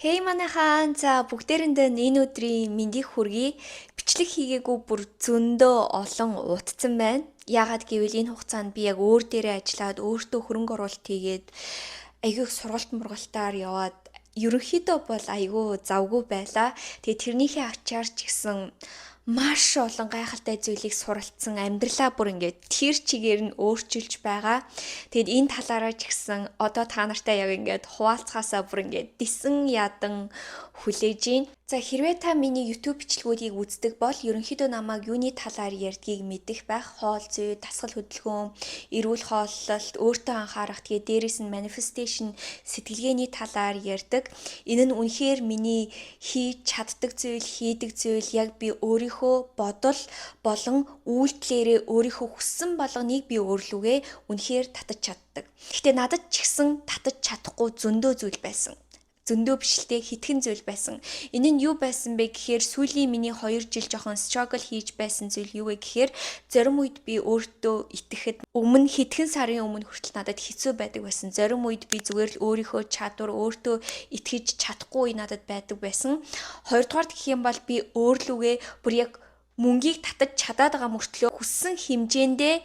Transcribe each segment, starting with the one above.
Хей манайхан за бүгдээрэндээ энэ өдрийн мэндийг хүргэе. Бичлэг хийгээгүй бүр зөндөө олон утсан байна. Яагаад гэвэл энэ хугацаанд би яг өөр дээрээ ажиллаад өөртөө хөрөнгө оруулалт хийгээд айгүй их сургалт мургалтаар яваад ерөнхийдөө бол айгүй завгүй байлаа. Тэгээ тэрнийхээ ачаар ч гэсэн маш олон гайхалтай зүйлийг суралцсан амьдралаа бүр ингээд тэр чигээр нь өөрчилж байгаа. Тэгэд энэ талаараа ч гэсэн одоо та нартай яг ингээд хуваалцахаасаа бүр ингээд дисэн ядан хүлээж гин. За хэрвээ та миний YouTube бичлэгүүдийг үздэг бол ерөнхийдөө намайг юуны талаар ярьдгийг мэдэх байх. Хоол зүй, дасгал хөдөлгөөн, эрүүл хооллолт, өөртөө анхаарах, тэгээ дээрэс нь manifestation сэтгэлгээний талаар ярьдаг. Энэ нь үнэхээр миний хийж чаддаг зүйл, хийдэг зүйл яг би өөрийнхөө бодол болон үйлдэлээрээ өөрийнхөө хүссэн болгоныг би өөрлөгөө үнэхээр татаж чаддаг. Гэхдээ надад ч гэсэн татаж чадахгүй зөндөө зүйл байсан. Зөндөө бишлээ хитгэн зүйл байсан. Энэ нь юу байсан бэ гэхээр сүүлийн миний 2 жил жоохон struggle хийж байсан зүйл юу вэ гэхээр зарим үед би өөртөө итгэхэд өмнө хитгэн сарын өмнө хүртэл надад хэцүү байдаг байсан. Зарим үед би зүгээр л өөрийнхөө чадвар өөртөө итгэж чадахгүй надад байдаг байсан. Хоёрдугаард гэх юм бол би өөрлөгөө бүр яг мөнгийг татаж чадаад байгаа мөртлөө хүссэн хэмжээндээ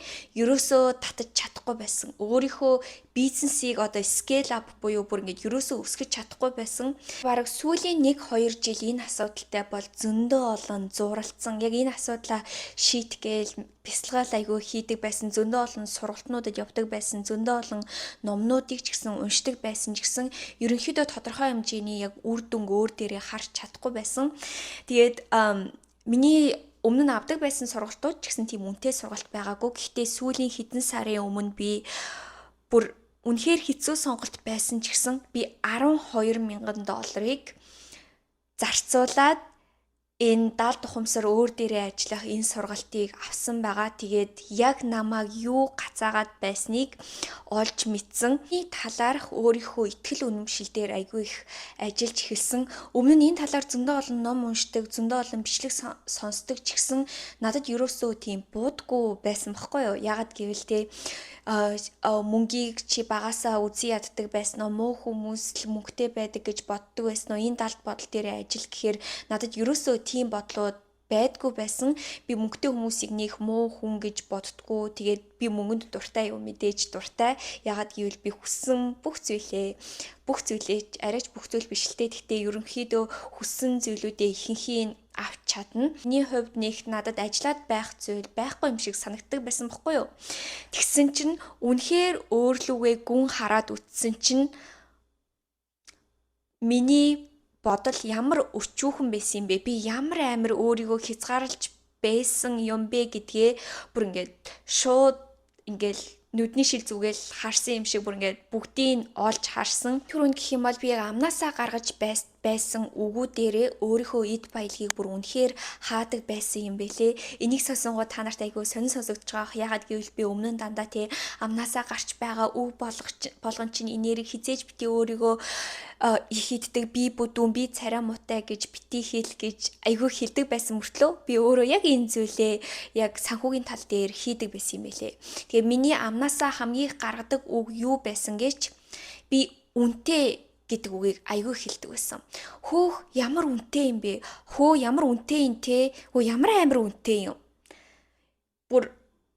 ерөөсөө татаж чадахгүй байсан. Өөрийнхөө бизнесийг одоо scale up буюу бүр ингэж ерөөсөө өсгөж чадахгүй байсан. Бараг сүүлийн 1-2 жил энэ асуудалтай бол зөндөө олон зуралцсан. Яг энэ асуудлаа шийтгээл бясалгал айгүй хийдэг байсан. Зөндөө олон сургалтнуудад явдаг байсан. Зөндөө олон номнуудыг ч гэсэн уншдаг байсан ч гэсэн ерөнхийдөө тодорхой хэмжээний яг үр дүнг өөр дээрээ харж чадахгүй байсан. Тэгээд миний өмнө нь авдаг байсан сургалтууд ч гэсэн тийм үнэтэй сургалт байгаагүй. Гэхдээ сүүлийн хэдэн сарын өмнө би бүр үнэхээр хэцүү сонголт байсан ч гэсэн би $12,000 зарцуулаад энэ 70 тухамсар өөр дээрээ ажиллах энэ сургалтыг авсан байгаа. Тэгээд яг намайг юу гацаагаад байсныг олж мэдсэн. Энэ талаарх өөрийнхөө итгэл үнэмшил дээр айгүй их ажиллаж эхэлсэн. Өмнө нь энэ талаар зөндөө олон ном уншдаг, зөндөө олон бичлэг сонсдог ч гэсэн надад ерөөсөө тийм буудаггүй байсан байхгүй юу? Ягаад гэвэл те мөнгийг чи багасаа үзий яддаг байсан уу? Муу хүмүүс л мөнгөтэй байдаг гэж боддог байсан уу? Энэ далд бодол дээр ажил гэхээр надад ерөөсөө тийм бодлууд байдгүй байсан. Би мөнгөтэй хүмүүсийг нэх муу хүн гэж боддгоо. Тэгээд би мөнгөнд дуртай юм мэдээж дуртай. Ягаад гэвэл би хүссэн бүх зүйлээ арайч бүх зүйл биш л те. Гэхдээ ерөнхийдөө хүссэн зүйлүүдээ ихэнхийг авч чадна. Миний хувьд нэг надад ажиллаад байх зүйл байхгүй юм шиг санагддаг байсан бохгүй юу? Тэгсэн чинь үнэхээр өөрлөгөө гүн хараад үтсэн чинь миний бодол ямар өчүүхэн байсан юм бэ? Би ямар амар өөрийгөө хязгаарлаж байсан юм бэ гэдгээ бүр ингээд шууд ингээд нүдний шил зүгээл харсан юм шиг бүр ингээд бүгдийг олж харсан. Тэр үн гэх юм бол би яг амнаасаа гаргаж байсан үгүүдээрээ өөрийнхөө эд баялагийг бүр үнэхээр хаадаг байсан юм бэлээ. Энийг сонсонгоо та нарт айгүй сонир сонсогдож байгаа. Ягаад гэвэл би өмнө нь дандаа тий амнаасаа гарч байгаа үг болгон чинь энерги хизээж бити өөрийгөө хийддэг би бүдүүн би царай муутай гэж бити хэл гэж айгүй хэлдэг байсан мөртлөө би өөрөө яг энэ зүйлээ яг санхүүгийн тал дээр хийдэг байсан юм бэлээ. Тэгээ миний амнаасаа хамгийн их гаргадаг үг юу байсан гэж би үнтэй гэдэг үгийг айгүй хэлдэг байсан. Хөөх ямар үнэтэй юм бэ? Хөө ямар үнэтэй юм те? Хөө ямар амар үнэтэй юм? Бүр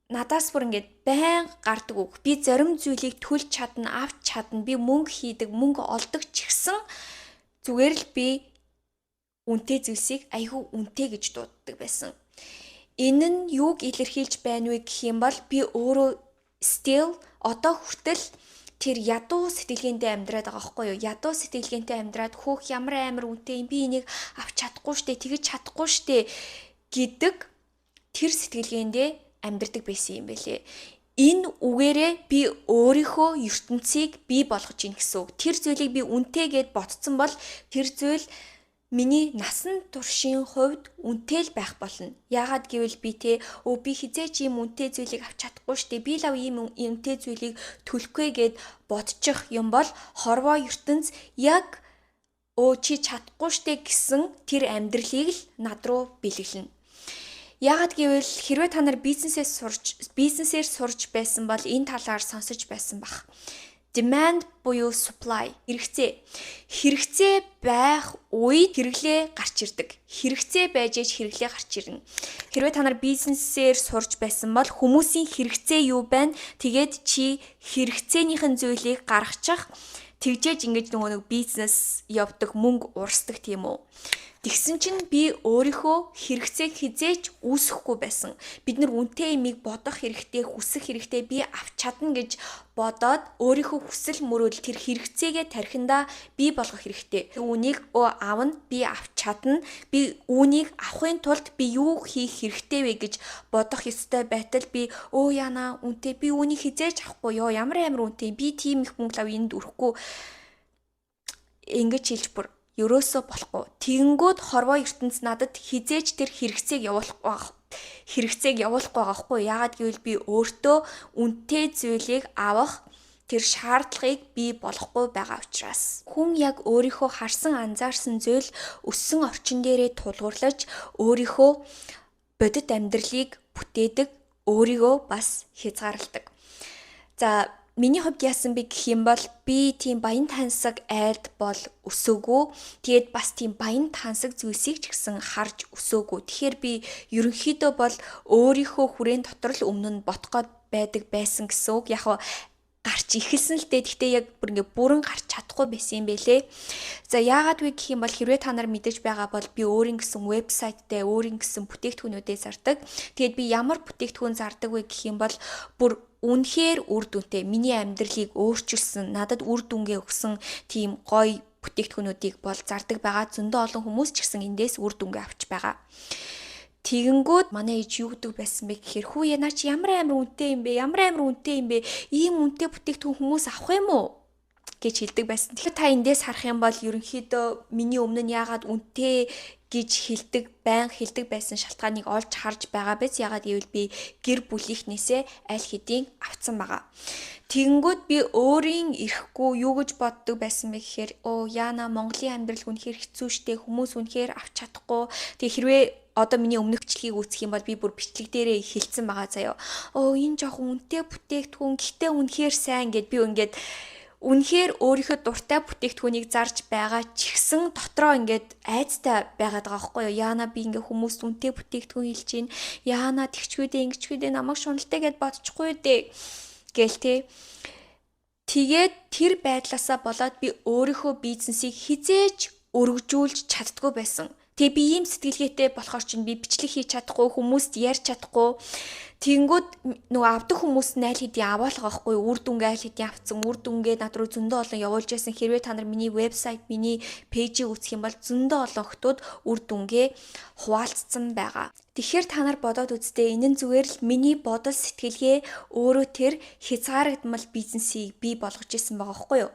надаас бүр ингээд байн гардаг үг. Би зарим зүйлийг төлж чадна, авч чадна. Би мөнгө хийдэг, мөнгө олдог ч гэсэн зүгээр л би үнэтэй зүйлсийг айгүй үнэтэй гэж дууддаг байсан. Энэ нь юуг илэрхийлж байна вэ гэх юм бол би өөрөө still одоо хүртэл тэр ядуу сэтгэлгээндээ амьдраад байгаа байхгүй юу? Ядуу сэтгэлгээндээ амьдраад хөөх ямар амар үнэтэй юм би энийг авч чадахгүй штэ, тэгэж чадахгүй штэ гэдэг тэр сэтгэлгээндээ амьдрдаг байсан юм байлээ. Энэ үгээрээ би өөрийнхөө ертөнцийг бий болгож ийн гэсэн үг. Тэр зүйлийг би үнэтэй гэд ботцсон бол тэр зүйл миний насан туршийн хувьд үнэтэй л байх болно. Яагаад гэвэл би би хизээч ийм үнэтэй зүйлийг авч чадахгүй штэ. Би лав ийм үнэтэй зүйлийг төлөхгүй гэд бодчих юм бол хорвоо ертөнц яг чи чадахгүй штэ гэсэн тэр амьдралыг л над руу бэлгэлнэ. Яагаад гэвэл хэрвээ та нар бизнесээр сурж байсан бол энэ талаар сонсож байсан бах. Demand буюу supply хэрэгцээ байх үед хэрэглээ гарч ирдэг. Хэрэгцээ байж ээж хэрэглээ гарч ирнэ. Хэрвээ та нар бизнесээр сурч байсан бол хүмүүсийн хэрэгцээ юу байна? Тэгээд чи хэрэгцээнийхэн зүйлийг гаргачих. Тэгжээж ингэж нэг бизнес явдаг, мөнгө урсдаг тийм үү? Тэгсэн чинь би өөрийнхөө хэрэгцээг хизээч үүсэхгүй байсан. Бид нар үнэтэй юмыг бодох хэрэгтэй, хүсэх хэрэгтэй, би авч чадна гэж бодоод өөрийнхөө хүсэл мөрөөдөл тэр хэрэгцээгээ тархиндаа бий болгох хэрэгтэй. Үүнийг аавна, би авч чадна. Би үүнийг авахын тулд би юу хийх хэрэгтэй вэ гэж бодох ёстой байтал би яана үнэтэй би үүнийг хизээч авахгүй ёо ямар үнэтэй би тийм их мөнгө лав энд өрөхгүй ингэж хэлж бүр ерөөсөө болохгүй. Тэгэнгүүт хорвоо ертөнц надад хизээч тэр хэрэгцээг явуулахгүй байгаа хгүй. Яагаад гэвэл би өөртөө үнэтэй зүйлийг авах тэр шаардлагыг бий болохгүй байгаа учраас. Хүн яг өөрийнхөө харсан анзаарсан зүйл өссөн орчин дээрээ тулгуурлаж өөрийнхөө бодит амьдралыг бүтээдэг, өөрийгөө бас хязгаарладаг. За миний хувьд яасан бэ гэх юм бол би тийм баян тансаг айлд бол өсөөгүй. Тэгээд бас тийм баян тансаг зүйлсийг ч гэсэн харж өсөөгүй. Тэгэхээр би ерөнхийдөө бол өөрийнхөө хүрээнд дотор л өмнө нь ботгоод байдаг байсан гэсэн үг. Яг гарч ихэлсэн л дээ. Гэхдээ яг бүрэн гарч чадахгүй байсан юм бэлээ. За яагаад вэ гэх юм бол хэрвээ та нар мэдэж байгаа бол би өөрийн гэсэн вебсайттай өөрийн гэсэн бүтээгдэхүүнүүдээ зардаг. Тэгээд би ямар бүтээгдэхүүн зардаг вэ гэх юм бол бүр үнэхээр үр дүнтэй. Миний амьдралыг өөрчилсөн, надад үр дүнгээ өгсөн тийм гоё бүтээгдэхүүнүүдийг бол зардаг байгаа. Зөндөө олон хүмүүс ч гэсэн эндээс үр дүнгээ авч байгаа. Тэгэнгүүт манай ээж юу гэдэг байсан бэ гэхээр хүүе наа чи ямар үнэтэй юм бэ? Ийм үнэтэй бүтээгдэхүүн хүмүүс авах юм уу? Гэж хэлдэг байсан. Тэгэхээр та эндээс харах юм бол ерөнхийдөө миний өмнө нь яагаад үнэтэй гэж баян хэлдэг байсан шалтгааныг олж харж байгаа биз. Яагаад гэвэл би гэр бүлийнхнээсээ аль хэдийн авцсан байгаа. Тэгэнгүүт би өөрийн ирэхгүй юу гэж боддог байсан бэ гэхээр яана Монголын амьдрал үнэхээр хэцүү шттэ, хүмүүс үнэхээр авч чадахгүй. Тэгээ хэрвээ одоо миний өмнөх бичлэгийг үзэх юм бол би бүр бичлэг дээрээ хэлсэн байгаа заяа. Энэ жоохон үнэтэй бүтээгдэхүүн гэхдээ үнэхээр сайн гэд би ингээд үнэхээр өөрийнхөө дуртай бүтээгдэхүүнийг зарж байгаа ч гэсэн дотроо ингээд айцтай байгаад байгаа байхгүй юу? Яана би ингээд хүмүүст үнэтэй бүтээгдэхүүн хэлж чинь яана тэгчгүүдээ намайг шуналтай гэд бодчихгүй дээ гээл те. Тэгээд тэр байдлаасаа болоод би өөрийнхөө бизнесийг хизээч өргөжүүлж чаддгүй байсан. Тэгээ би ийм сэтгэлгээтэй болохоор чинь би бичлэг хийж чадахгүй, хүмүүст ярьж чадахгүй. Тэгэнгүүт авдаг хүмүүс нь аль хэдийн аваалга байхгүй, үр дүнгээ аль хэдийн авцсан, үр дүнгээ над руу зөндөө олон явуулж байсан. Хэрвээ та нар миний вебсайт, миний пэйжийг үзэх юм бол зөндөө олон охтууд үр дүнгээ хуваалцсан байгаа. Тэгэхээр та нар бодоод үзтээ энэ нь зүгээр л миний бодол сэтгэлгээ өөрөө тэр хязгаарлагдмал бизнесийг бий болгож исэн байгаа байхгүй юу?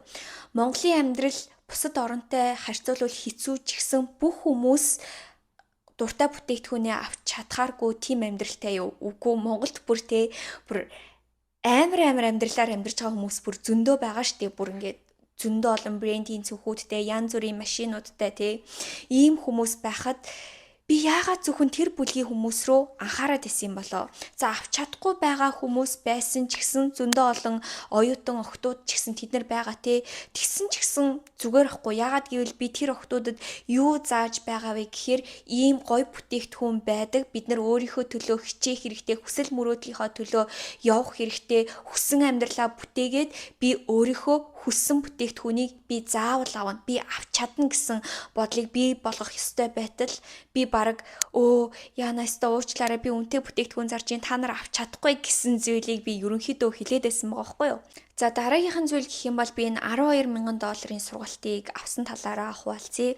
Монголын амьдрал бусад оронтой харьцуулбал хэцүү ч гэсэн бүх хүмүүс дуртай бүтээгдэхүүнээ авч чадхааргүй тийм амьдралтай юу? Үгүй Монголд бүр амар амьдралаар амьдарч байгаа хүмүүс бүр зөндөө байгаа штеп. Бүр ингээд зөндөө олон брендийн цүнхүүдтэй, янз бүрийн машинуудтай ийм хүмүүс байхад би яагаад зөвхөн тэр бүлгийн хүмүүс рүү анхаарат исэн юм болоо. За авч чадахгүй байгаа хүмүүс байсан ч гэсэн зөндөө олон оюутан охтууд ч гэсэн тэд нар байгаа те. Тэгсэн ч гэсэн зүгээр ахгүй. Яагаад гэвэл би тэр охтуудад юу зааж байгаа вэ гэхээр ийм гоё бүтээгдэхүүн байдаг. Бид нар өөрийнхөө төлөө хичээх хэрэгтэй, хүсэл мөрөөдлийнхөө төлөө явах хэрэгтэй. Хүссэн амьдралаа бүтээгээд би өөрийнхөө хүссэн бүтээгдэхүүнийг би заавал авна. Би авч чадна гэсэн бодлыг бий болгох ёстой байтал би бараг яанаас та уучлаарай би үнэтэй бүтээгдэхүүн зарж ин та нар авч чадахгүй гэсэн зүйлийг би ерөнхийдөө хэлээд байсан байгаа байхгүй юу. За дараагийнхан зүйл гэх юм бол би энэ $12,000 сургалтыг авсан талаараа хуваалцъя.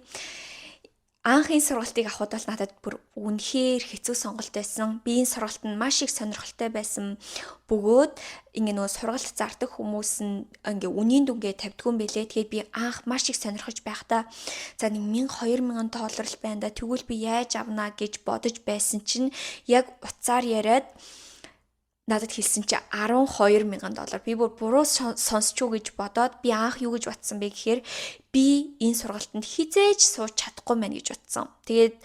Анхын сургалтыг авахд бол надад бүр үнэхээр хэцүү сонголт байсан. Би энэ сургалт нь маш их сонирхолтой байсан. Бөгөөд нөгөө сургалт зардаг хүмүүс нь ингээ үнийн дүнгээ тавьдгүй юм бэлээ. Тэгээд би анх маш их сонирхож байхдаа за $1,000-2,000 л байна да. Тэгвэл би яаж авнаа гэж бодож байсан чинь яг уцаар яриад надад хэлсэн чи $12,000. Би бүр буруу сонсчуу гэж бодоод би анх юу гэж батсан бэ гэхээр би энэ сургалтанд хизээж сууж чадахгүй мэн гэж утсан. Тэгээд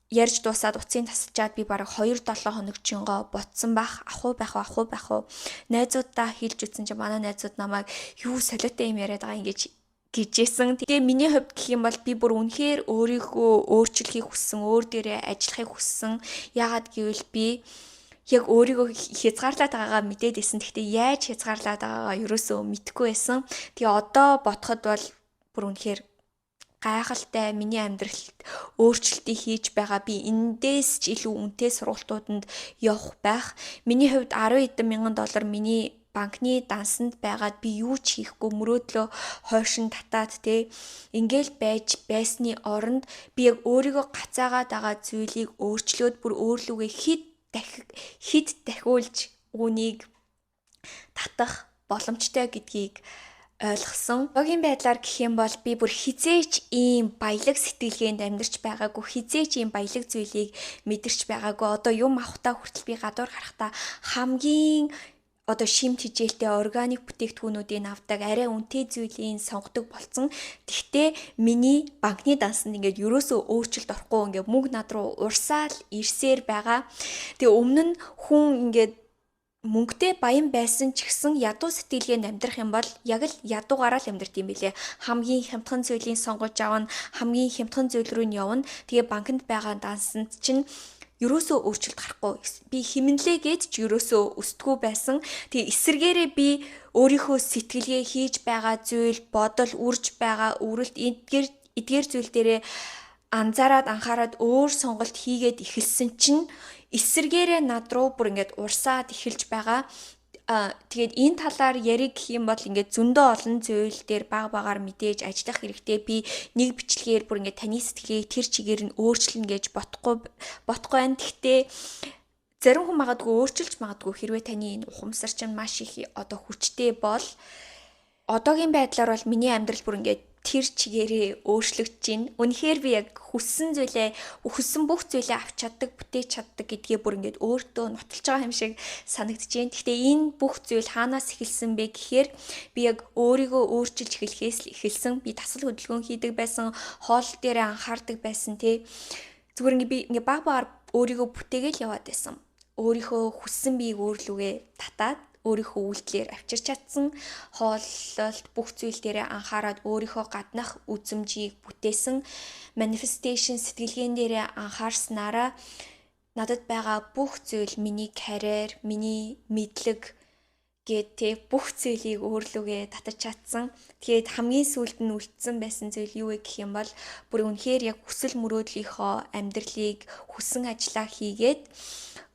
ярьж дуусаад утсыг тасчаад би бараг 2-7 хоног чингоо ботсон бах. Ахуу байх уу. Найзуудаа хэлж үтсэн чи манай найзууд намайг юу солиотой юм яриад байгаа ингэж гэжсэн. Тэгээ миний хувьд гэх юм бол би бүр үнэхээр өөрийгөө өөрчлөхийг хүссэн, өөр дээрээ ажиллахыг хүссэн. Яагаад гэвэл би яг өөрийгөө хязгаарлаад байгаагаа мэдээд исэн. Гэхдээ яаж хязгаарлаад байгаагаа ерөөсөө мэдэхгүй байсан. Тэгээ одоо бодоход бол бүр үнэхээр гайхалтай миний амьдралд өөрчлөлтийг хийж байгаа. Би эндээс ч илүү үнэтэй сургалтууданд явах байх. Миний хувьд 10 эдэн мянган доллар миний банкны дансанд байгаад би юу ч хийхгүй мөрөөдлөө хойшин татаад ингээл байж байсны оронд би яг өөрийгөө гацаагаад байгаа зүйлийг өөрчлөөд бүр өөрлөгөө хид дахиулж үүнийг татах боломжтой гэдгийг ойлгосон. Одоогийн байдлаар гэх юм бол би бүр хизээч ийм баялаг сэтгэлгээнд амьдарч байгаагүй, хизээч ийм баялаг зүйлийг мэдэрч байгаагүй. Одоо юм авахтаа хүртэл би гадуур гарахтаа хамгийн одоо шимт хижээлтэй органик бүтээгдэхүүнүүдийг авдаг, арай үнэтэй зүйлийг сонгодог болсон. Тэгтээ миний банкны дансанд ингээд ерөөсөө өөрчлөлт орохгүй, ингээд мөнгө над руу урсаал ирсээр байгаа. Тэгээ өмнө нь хүн ингээд мөнгөтэй баян байсан ч гэсэн ядуу сэтгэлгээнд амьдрах юм бол яг л ядуугаараа л амьдрт юм билэ. Хамгийн хямдхан зүйлийг сонгож авна, хамгийн хямдхан зүйл рүү нь явна. Тэгээ банкнд байгаа дансанд чинь ерөөсөө өөрчлөлт гарахгүй. Би химнэлээ гэж ч ерөөсөө өсдгүү байсан. Тэгээ эсэргээрээ би өөрийнхөө сэтгэлгээ хийж байгаа зүйл, бодол, үрж байгаа өрөлт эдгээр зүйл дээрээ анхаарад өөр сонголт хийгээд эхэлсэн чинь эсэргээрээ над руу бүр ингээд урсаад эхэлж байгаа. Тэгээд энэ талаар яриг гэх юм бол ингээд зөндөө олон зүйл дээр багаар мэдээж ажиллах хэрэгтэй. Би нэг бичлэгээр бүр ингээд таны сэтгэлийг тэр чигээр нь өөрчилнө гэж бодохгүй байна. Гэхдээ зарим хүн магадгүй өөрчилж магадгүй хэрвээ таны энэ ухамсар чинь маш их одоо хүчтэй бол одоогийн байдлаар бол миний амьдрал бүр ингээд тэр чигээрээ өөрчлөгдөж байна. Үнэхээр би яг хүссэн бүх зүйлээ авч чаддаг, бүтээж чаддаг гэдгээ бүр ингээд өөртөө нотолж байгаа юм шиг санагдаж байна. Гэхдээ энэ бүх зүйл хаанаас эхэлсэн бэ гэхээр би яг өөрийгөө өөрчилж эхлэхээс л эхэлсэн. Би дасгал хөдөлгөөн хийдэг байсан, хоол дээрээ анхаардаг байсан Зүгээр ингээд би ингээд багаар өөрийгөө бүтээгээл яваад байсан. Өөрийнхөө хүссэн биеийг өөрлөгөө татаад өөрийнхөө үйлдэлээр авчирч чадсан, хооллолт бүх зүйл дээрээ анхаарад өөрийнхөө гаднах үзмжийг бүтээсэн, manifestation сэтгэлгээн дээрээ анхаарснараа надад байгаа бүх зүйл, миний карьер, миний мэдлэг гэдэг бүх зүйлийг өөрлөгөө татаж чадсан. Тэгээд хамгийн сүүлд нь үлдсэн байсан зүйл юу вэ гэх юм бол бүр үнэхээр яг хүсэл мөрөөдлийнхөө амьдралыг хүссэн ажиллаа хийгээд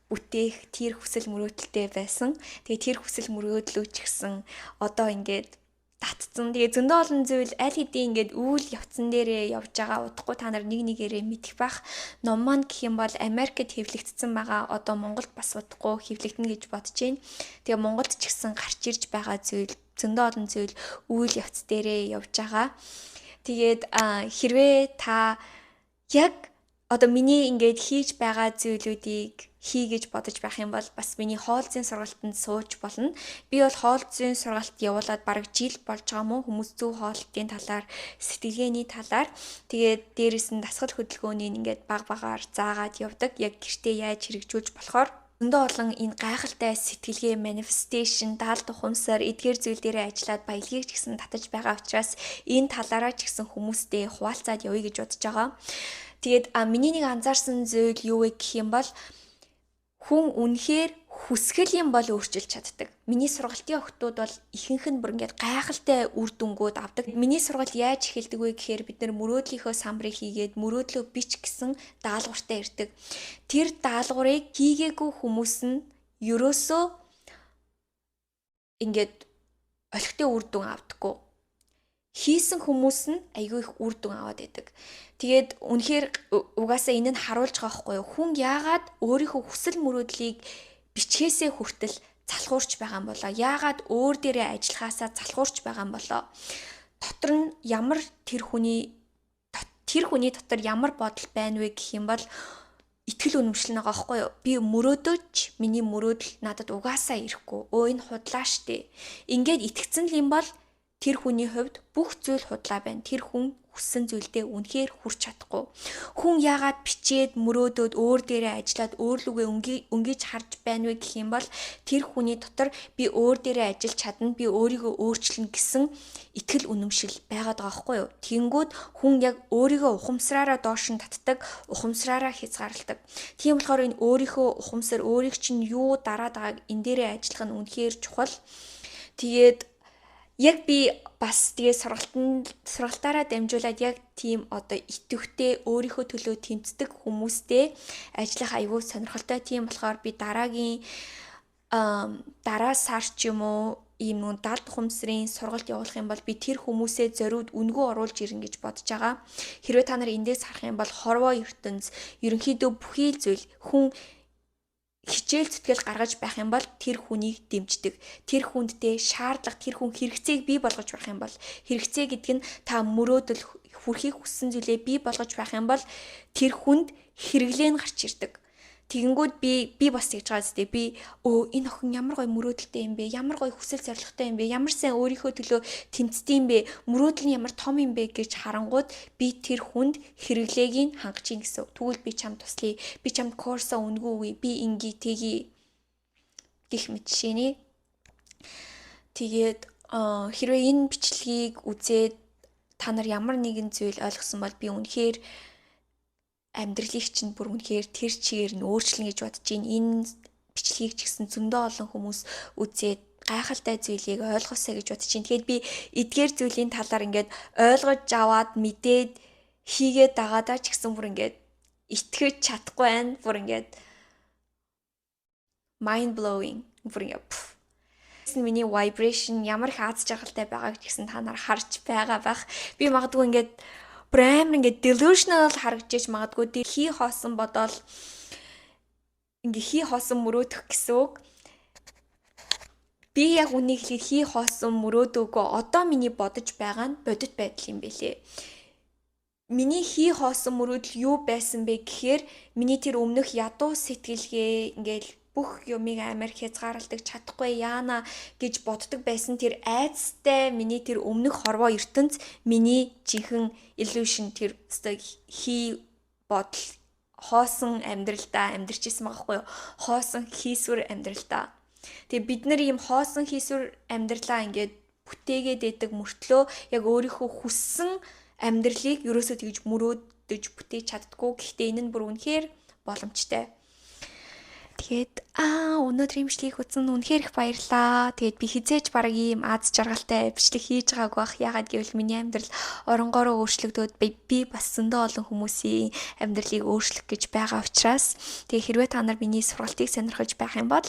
бүтээх тэр хүсэл мөрөөдөлтэй байсан. Тэгээ тэр хүсэл мөрөөдлөө ч гэсэн одоо ингээд татцсан. Тэгээ зөндөө олон зүйл аль хэдийн ингээд үйл явцсан дээрээ явж байгаа. Удахгүй та нар нэгээрээ мэдэх бах. Ном маань гэх юм бол Америкт хэвлэгдсэн байгаа. Одоо Монголд бас удахгүй хэвлэгдэнэ гэж бодож байна. Тэгээ Монголд ч гэсэн гарч ирж байгаа зүйл зөндөө олон зүйл үйл явц дээрээ явж байгаа. Тэгээд хэрвээ та яг одоо миний ингээд хийж байгаа зүйлүүдийг хийгэж бодож байх юм бол бас миний хоолзын сургалтанд сууж болно. Би бол хоолзын сургалт явуулаад бараг жил болж байгаа мó хүмүүс зөв хоолтын талаар, сэтгэлгээний талаар тэгээд дээрэс нь дасгал хөдөлгөөнийг ингээд багаар заагаад явдаг. Яг гэртээ яаж хэрэгжүүлж болохоор зөндөө олон энэ гайхалтай сэтгэлгээ, manifestation, даалт ухамсар эдгээр зүйл дээрээ ажиллаад баялагийг ч гэсэн татаж байгаа учраас энэ талаараа ч гэсэн хүмүүстэй хуваалцаад явъя гэж бодож байгаа. Тэгээд миний нэг анзаарсан зүйл юу вэ гэх юм бол хүн үнэхээр хүсгэл юм бол өөрчилж чаддаг. Миний сургалтын охтууд бол ихэнх нь бүр ингээд гайхалтай үр дүнгууд авдаг. Миний сургалт яаж эхэлдэг вэ гэхээр бид нар мөрөөдлийнхөө самбарыг хийгээд мөрөөдлөө бич гэсэн даалгавартай ирдэг. Тэр даалгаврыг хийгээгүй хүмүүс нь ерөөсөө ингээд олигтой үр дүн авдаггүй. Хийсэн хүмүүс нь айгүй их үр дүн аваад байдаг. Тэгээд үнэхээр угаасаа энэ нь харуулж байгаа хгүй юу? Хүн яагаад өөрийнхөө хүсэл мөрөөдлийг бичгээсээ хүртэл залхуурч байгаа юм болоо? Яагаад өөр дээрээ ажиллахаасаа залхуурч байгаа юм болоо? Дотор нь ямар тэр хүний дотор ямар бодол байна вэ гэх юм бол итгэл үнэмшил байгаа хгүй юу? Би мөрөөдөөч, миний мөрөөдөл надад угаасаа ирэхгүй. Энэ худлаа штэ. Ингээд итгэцэн л юм бол тэр хүний хувьд бүх зүйл худлаа байна. Тэр хүн хүссэн зүйлдээ үнэхээр хүрч чадахгүй. Хүн яагаад бичээд мөрөөдөөд өөр дээрээ ажиллаад өөрлөгөө өнгөж харж байна вэ гэх юм бол тэр хүний дотор би өөр дээрээ ажиллаж чадна, би өөрийгөө өөрчлөнө гэсэн итгэл үнэмшил байгаад байгаа байхгүй юу? Тэнгүүд хүн яг өөрийгөө ухамсараараа доош нь татдаг, ухамсараараа хязгаарладаг. Тийм болохоор энэ өөрийнхөө ухамсар, өөрийг чинь юу дараад байгааг энэ дээрээ ажиллах нь үнэхээр чухал. Тэгээд яг би бас тэгээ сургалтаараа дамжуулаад яг тийм одоо идэвхтэй өөрийнхөө төлөө тэмцдэг хүмүүстэй ажиллах аюул сонирхолтой. Тийм болохоор би дараа сар ч юм уу ийм нүүн 70 ухамсарын сургалт явуулах юм бол би тэр хүмүүсээ зориуд үнгүй оруулж ирнэ гэж бодож байгаа. Хэрвээ та нар эндээс харах юм бол хорвоо ертөнц ерөнхийдөө бүхий л зүйл хүн хичээл зүтгэл гаргаж байх юм бол тэр хүнийг дэмждэг. Тэр хүндээ шаардлага, тэр хүн хэрэгцээг бий болгож байх юм бол хэрэгцээ гэдэг нь та мөрөөдөл хүрхийг хүссэн зүйлээ бий болгож байх юм бол тэр хүнд хэрэглээ нь гарч ирдэг. Тэгэнгүүт би бас тэгж байгаа зү. Би энэ охин ямар гоё мөрөөдөлтэй юм бэ? Ямар гоё хүсэл зоригтой юм бэ? Ямар сайн өөрийнхөө төлөө тэмцдэг юм бэ? Мөрөөдөл нь ямар том юм бэ гэж харангууд би тэр хүнд хэрэглээг нь хангаж ийн гэсэн. Тэгвэл би чамд туслая. Би чамд курсаа өнгөө өгье. Би инги тгий гэх мэт жишээний. Тэгээд хэрвээ энэ бичлэгийг үзээд та нар ямар нэгэн зүйл ойлгосон бол би үнэхээр амьдралыг чинь бүр үнэхээр тэр чигээр нь өөрчлөнө гэж бодож байна. Энэ бичлэгийг ч гэсэн зөндөө олон хүмүүс үзээд гайхалтай зүйлийг ойлгосоо гэж бодож байна. Тэгэхээр би эдгээр зүйлийн талаар ингээд ойлгож аваад мэдээд хийгээд байгаадаа ч гэсэн бүр ингээд итгэж чадахгүй байна. Бүр ингээд mind blowing. Бүр ингээд миний vibration ямар их аз жаргалтай байгааг гэсэн та нар харж байгаа бах. Би магадгүй ингээд амар ингээд delusional харагдаж магадгүй хий хоосон бодоол ингээд хий хоосон мөрөөдөх гэсэн үг. Би яг үнийг хэлэхэд хий хоосон мөрөөдөөгүй одоо миний бодож байгаа нь бодит байдал юм бэлээ. Миний хий хоосон мөрөөдөл юу байсан бэ гэхээр миний тэр өмнөх ядуу сэтгэлгээ ингээд бүх юмыг амар хязгаарладаг чадахгүй яана гэж боддог байсан тэр айцтай миний тэр өмнөх хорвоо ертөнц миний жинхэнэ illusion тэр хий бодол хоосон амьдралдаа амьдарч исэн байгаа хгүй юу? Хоосон хийсвэр амьдралдаа. Тэгээ бид нар ийм хоосон хийсвэр амьдралаа ингээд бүтээгээд байдаг мөртлөө яг өөрийнхөө хүссэн амьдралыг ерөөсөө тэгж мөрөөдөж бүтээж чаддгүй. Гэхдээ энэ нь бүр үнэхээр боломжтой. Тэгээд өнөөдөр имжлэгийг үзэн үнэхээр их баярлаа. Тэгээд би хизээж бараг ийм аз жаргалтай бичлэг хийж байгааг бах. Ягаад гэвэл миний амьдрал оронгороо өөрчлөгдөөд би бас зөндөө олон хүмүүсийн амьдралыг өөрчлөх гэж байгаа учраас тэгээд хэрвээ та нар миний сургалтыг сонирхож байх юм бол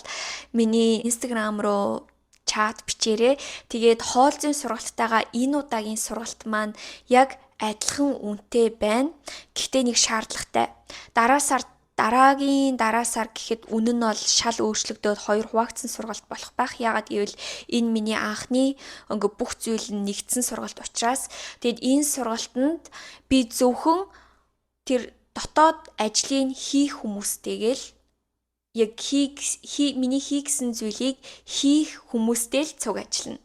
миний Instagram руу чат бичээрэй. Тэгээд хоолзын сургалтайгаа энэ удаагийн сургалт маань яг адилхан үнэтэй байна. Гэхдээ нэг шаардлагатай. Дараагийн сар гэхэд үнэн нь бол шал өөрчлөгдөөд 2 хуваагдсан сургалт болох байх. Ягаад гэвэл энэ миний анхны бүх зүйл нь нэгдсэн сургалт учраас тэгэд энэ сургалтанд би зөвхөн тэр дотоод ажлыг хийх хүмүүстэйгээл яг миний хийгсэн зүйлийг хийх хүмүүстэй л цуг ажиллана.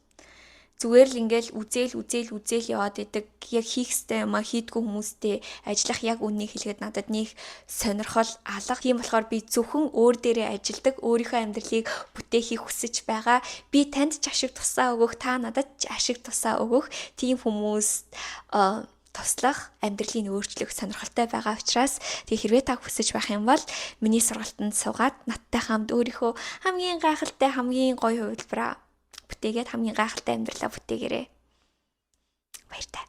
Зүгээр л ингээл үзээл яваад идэг. Яг хийх ёстой юм хийдгүү хүмүүстэй ажиллах яг үннийг хэлэхэд надад нэг сонирхол алга. Тийм болохоор би зөвхөн өөр дээрээ ажилдаг, өөрийнхөө амьдралыг бүтээхийг хүсэж байгаа. Би танд ч ашиг тусаа өгөх, та надад ч ашиг тусаа өгөх тийм хүмүүс туслах, амьдралыг өөрчлөх сонирхолтой байгаа учраас хэрвээ та хүсэж байх юм бол миний сургалтанд суугаад надтай хамт өөрийнхөө хамгийн гайхалтай, хамгийн гоё хувилбараа бүтээгээд хамгийн гайхалтай амьдралаа бүтээгээрэй. Баяртай.